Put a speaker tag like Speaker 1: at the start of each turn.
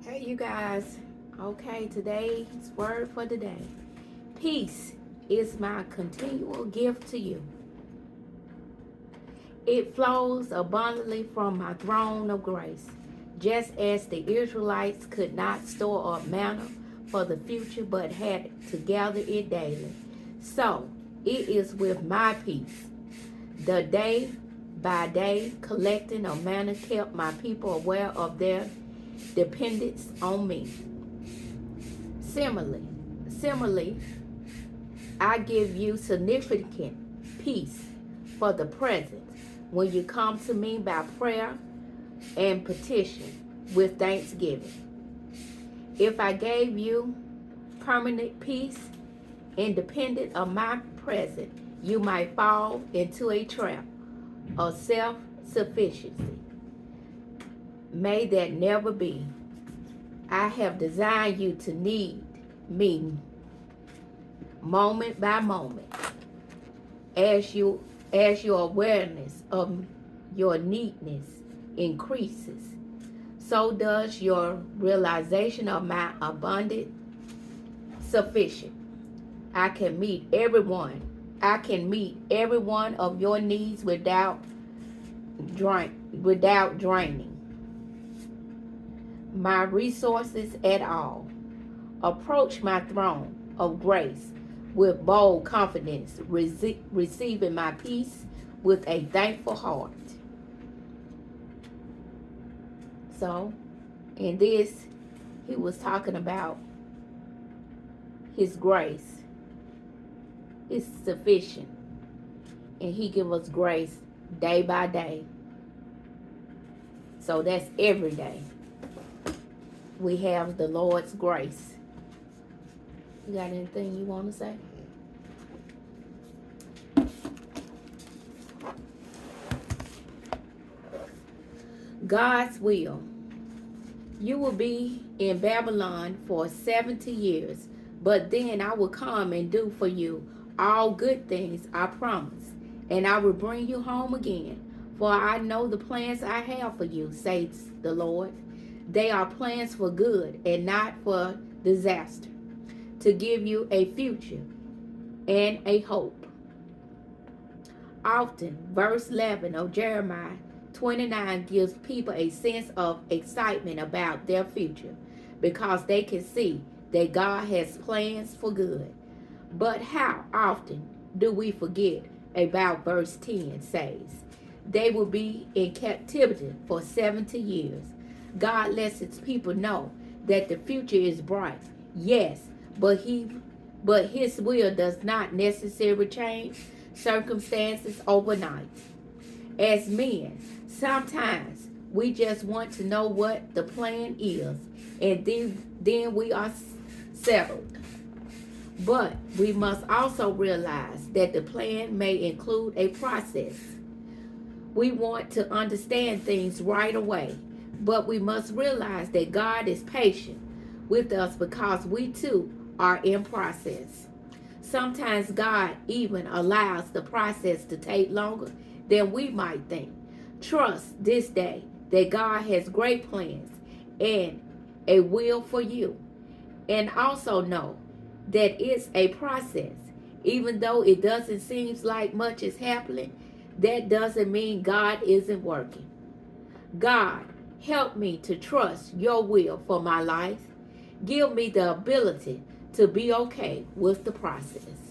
Speaker 1: Hey, you guys. Okay, today's word for the day. Peace is my continual gift to you. It flows abundantly from my throne of grace. Just as the Israelites could not store up manna for the future but had to gather it daily, so it is with my peace. The day by day collecting of manna kept my people aware of their dependence on me. Similarly, I give you significant peace for the present when you come to me by prayer and petition with thanksgiving. If I gave you permanent peace, independent of my present, you might fall into a trap of self sufficiency. May that never be. I have designed you to need me moment by moment. As your awareness of your needness increases, so does your realization of my abundant sufficient. I can meet everyone. I can meet every one of your needs without draining my resources at all. Approach my throne of grace with bold confidence, receiving my peace with a thankful heart. So, in this, he was talking about his grace is sufficient, and he give us grace day by day. So that's every day. We have the Lord's grace. You got anything you want to say? God's will. You will be in Babylon for 70 years, but then I will come and do for you all good things I promise, and I will bring you home again. For I know the plans I have for you, says the Lord. They are plans for good and not for disaster, to give you a future and a hope. Often, verse 11 of Jeremiah 29 gives people a sense of excitement about their future because they can see that God has plans for good. But how often do we forget about verse 10 says, they will be in captivity for 70 years. God lets his people know that the future is bright. Yes, but his will does not necessarily change circumstances overnight. As men, sometimes we just want to know what the plan is, and then we are settled. But we must also realize that the plan may include a process. We want to understand things right away, but we must realize that God is patient with us because we too are in process. Sometimes God even allows the process to take longer than we might think. Trust this day that God has great plans and a will for you. And also know that it's a process. Even though it doesn't seem like much is happening, that doesn't mean God isn't working. God, help me to trust your will for my life. Give me the ability to be okay with the process.